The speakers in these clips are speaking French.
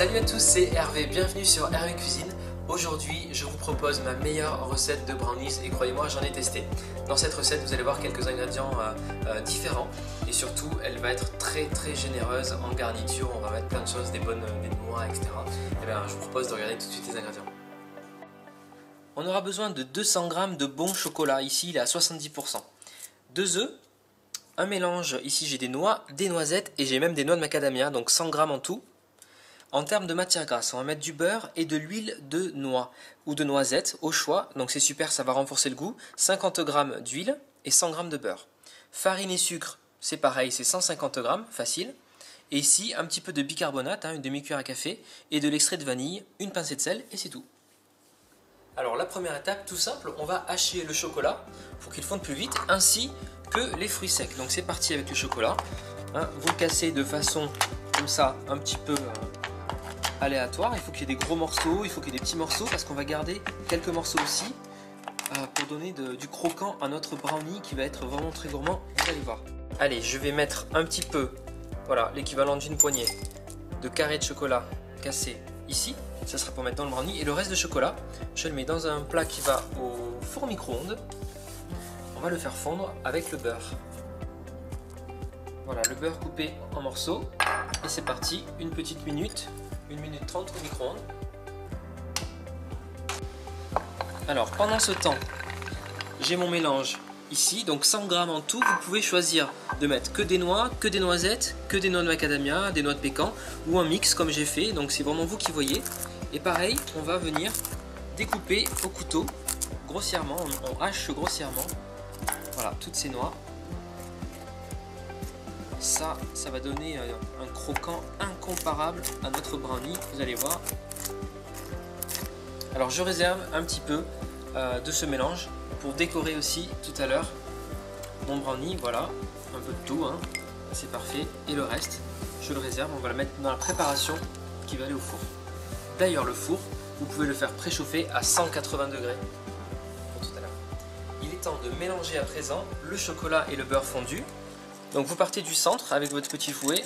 Salut à tous, c'est Hervé, bienvenue sur Hervé Cuisine. Aujourd'hui, je vous propose ma meilleure recette de brownies et croyez-moi, j'en ai testé. Dans cette recette, vous allez voir quelques ingrédients différents et surtout, elle va être très généreuse en garniture. On va mettre plein de choses, des noix, etc. Et bien, je vous propose de regarder tout de suite les ingrédients. On aura besoin de 200 g de bon chocolat, ici il est à 70%. 2 œufs, un mélange, ici j'ai des noix, des noisettes et j'ai même des noix de macadamia, donc 100 g en tout. En termes de matière grasse, on va mettre du beurre et de l'huile de noix ou de noisette au choix, donc c'est super, ça va renforcer le goût. 50 g d'huile et 100 g de beurre. Farine et sucre, c'est pareil, c'est 150 g, facile. Et ici, un petit peu de bicarbonate, une demi-cuillère à café, et de l'extrait de vanille, une pincée de sel, et c'est tout. Alors la première étape, tout simple, on va hacher le chocolat pour qu'il fonde plus vite, ainsi que les fruits secs. Donc c'est parti avec le chocolat. Vous le cassez de façon comme ça, un petit peu aléatoire. Il faut qu'il y ait des gros morceaux, il faut qu'il y ait des petits morceaux, parce qu'on va garder quelques morceaux aussi pour donner du croquant à notre brownie qui va être vraiment très gourmand. Vous allez voir. Allez, je vais mettre un petit peu, voilà, l'équivalent d'une poignée de carrés de chocolat cassé ici. Ça sera pour mettre dans le brownie. Et le reste de chocolat, je le mets dans un plat qui va au four micro-ondes. On va le faire fondre avec le beurre. Voilà, le beurre coupé en morceaux. Et c'est parti, une petite minute, 1 minute 30 au micro-ondes. Alors, pendant ce temps, j'ai mon mélange ici, donc 100 g en tout. Vous pouvez choisir de mettre que des noix, que des noisettes, que des noix de macadamia, des noix de pécan, ou un mix comme j'ai fait, donc c'est vraiment vous qui voyez. Et pareil, on va venir découper au couteau, grossièrement, on hache grossièrement, voilà, toutes ces noix. Ça va donner un croquant incomparable à notre brownie, vous allez voir. Alors je réserve un petit peu de ce mélange pour décorer aussi tout à l'heure mon brownie, voilà, un peu de tout, c'est parfait. Et le reste, je le réserve, on va le mettre dans la préparation qui va aller au four. D'ailleurs le four, vous pouvez le faire préchauffer à 180 degrés pour tout à l'heure. Il est temps de mélanger à présent le chocolat et le beurre fondu. Donc vous partez du centre avec votre petit fouet.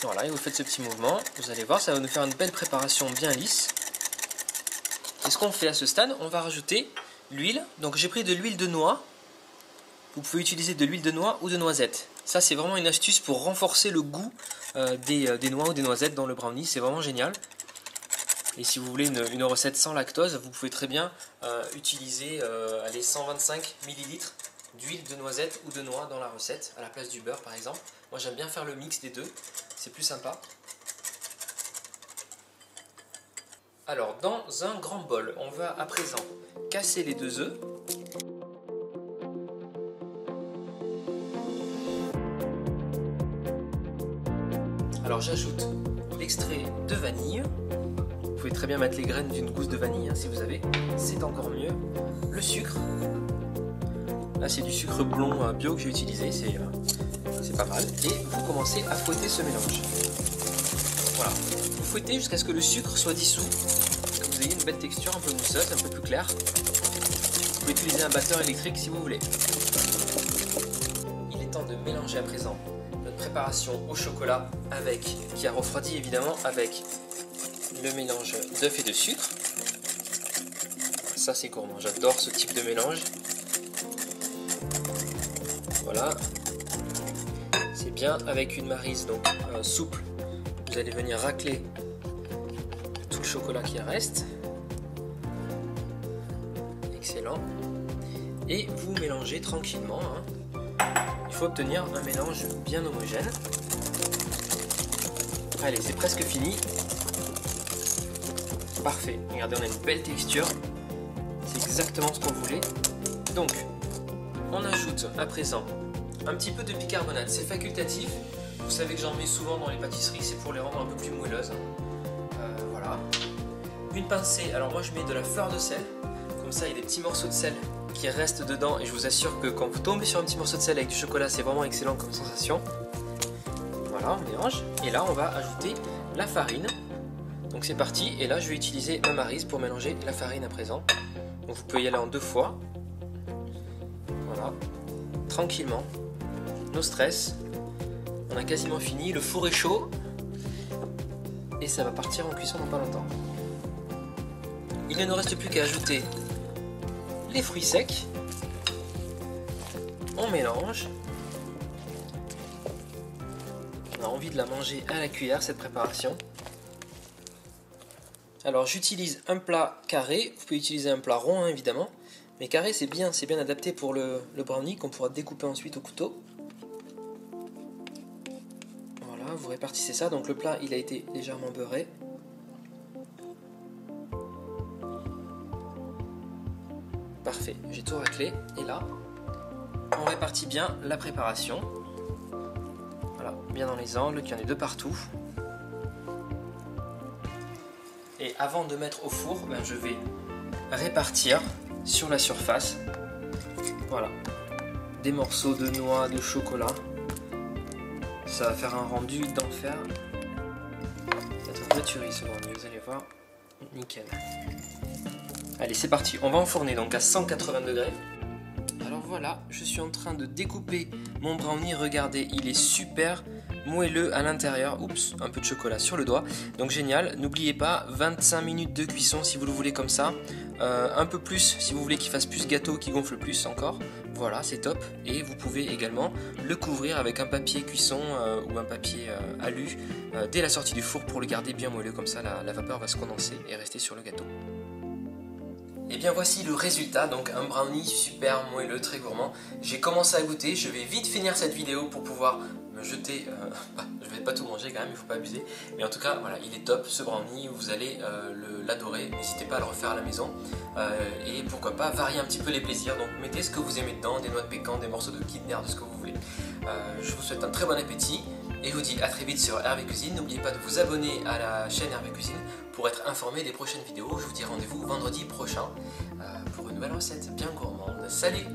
Voilà, et vous faites ce petit mouvement. Vous allez voir, ça va nous faire une belle préparation bien lisse. Et ce qu'on fait à ce stade, on va rajouter l'huile. Donc j'ai pris de l'huile de noix. Vous pouvez utiliser de l'huile de noix ou de noisette. Ça c'est vraiment une astuce pour renforcer le goût des noix ou des noisettes dans le brownie. C'est vraiment génial. Et si vous voulez une recette sans lactose, vous pouvez très bien utiliser 125 ml d'huile de noisette ou de noix dans la recette, à la place du beurre par exemple. Moi j'aime bien faire le mix des deux, c'est plus sympa. Alors dans un grand bol, on va à présent casser les 2 œufs. Alors j'ajoute l'extrait de vanille. Vous pouvez très bien mettre les graines d'une gousse de vanille si vous avez, c'est encore mieux. Le sucre. Là c'est du sucre blond bio que j'ai utilisé, c'est pas mal. Et vous commencez à fouetter ce mélange. Voilà, vous fouettez jusqu'à ce que le sucre soit dissous, que vous ayez une belle texture un peu mousseuse, un peu plus claire. Vous pouvez utiliser un batteur électrique si vous voulez. Il est temps de mélanger à présent notre préparation au chocolat qui a refroidi évidemment, avec le mélange d'œufs et de sucre. Ça c'est gourmand, j'adore ce type de mélange. Voilà, c'est bien avec une maryse donc souple. Vous allez venir racler tout le chocolat qui reste. Excellent. Et vous mélangez tranquillement. Il faut obtenir un mélange bien homogène. Allez, c'est presque fini. Parfait. Regardez, on a une belle texture. C'est exactement ce qu'on voulait. Donc, on ajoute à présent un petit peu de bicarbonate, c'est facultatif. Vous savez que j'en mets souvent dans les pâtisseries, c'est pour les rendre un peu plus moelleuses. Voilà. Une pincée, alors moi je mets de la fleur de sel, comme ça il y a des petits morceaux de sel qui restent dedans et je vous assure que quand vous tombez sur un petit morceau de sel avec du chocolat, c'est vraiment excellent comme sensation. Voilà, on mélange. Et là on va ajouter la farine. Donc c'est parti, et là je vais utiliser ma maryse pour mélanger la farine à présent. Donc vous pouvez y aller en 2 fois. Voilà, tranquillement, no stress. On a quasiment fini, le four est chaud. et ça va partir en cuisson dans pas longtemps. Il ne nous reste plus qu'à ajouter les fruits secs. On mélange. On a envie de la manger à la cuillère cette préparation. Alors j'utilise un plat carré, vous pouvez utiliser un plat rond hein, évidemment, mais carré c'est bien adapté pour le brownie qu'on pourra découper ensuite au couteau. Voilà, vous répartissez ça, donc le plat il a été légèrement beurré. Parfait, j'ai tout raclé et là on répartit bien la préparation. Voilà, bien dans les angles, qu'il y en ait de partout. Et avant de mettre au four, je vais répartir sur la surface, voilà, des morceaux de noix, de chocolat. Ça va faire un rendu d'enfer. C'est un vrai tuerie ce brownie, vous allez voir, nickel. Allez, c'est parti, on va enfourner donc à 180 degrés. Alors voilà, je suis en train de découper mon brownie, regardez, il est super moelleux à l'intérieur. Oups, un peu de chocolat sur le doigt. Donc génial, n'oubliez pas, 25 minutes de cuisson si vous le voulez comme ça. Un peu plus si vous voulez qu'il fasse plus gâteau, qu'il gonfle plus encore. Voilà, c'est top. Et vous pouvez également le couvrir avec un papier cuisson ou un papier alu dès la sortie du four pour le garder bien moelleux. Comme ça, la vapeur va se condenser et rester sur le gâteau. Et bien voici le résultat, donc un brownie super moelleux, très gourmand. J'ai commencé à goûter, je vais vite finir cette vidéo pour pouvoir me jeter, je vais pas tout manger quand même, il faut pas abuser. Mais en tout cas, voilà, il est top ce brownie, vous allez l'adorer, n'hésitez pas à le refaire à la maison. Et pourquoi pas varier un petit peu les plaisirs, donc mettez ce que vous aimez dedans, des noix de pécan, des morceaux de Kinder, de ce que vous voulez. Je vous souhaite un très bon appétit. Et je vous dis à très vite sur Hervé Cuisine. N'oubliez pas de vous abonner à la chaîne Hervé Cuisine pour être informé des prochaines vidéos. Je vous dis rendez-vous vendredi prochain pour une nouvelle recette bien gourmande. Salut!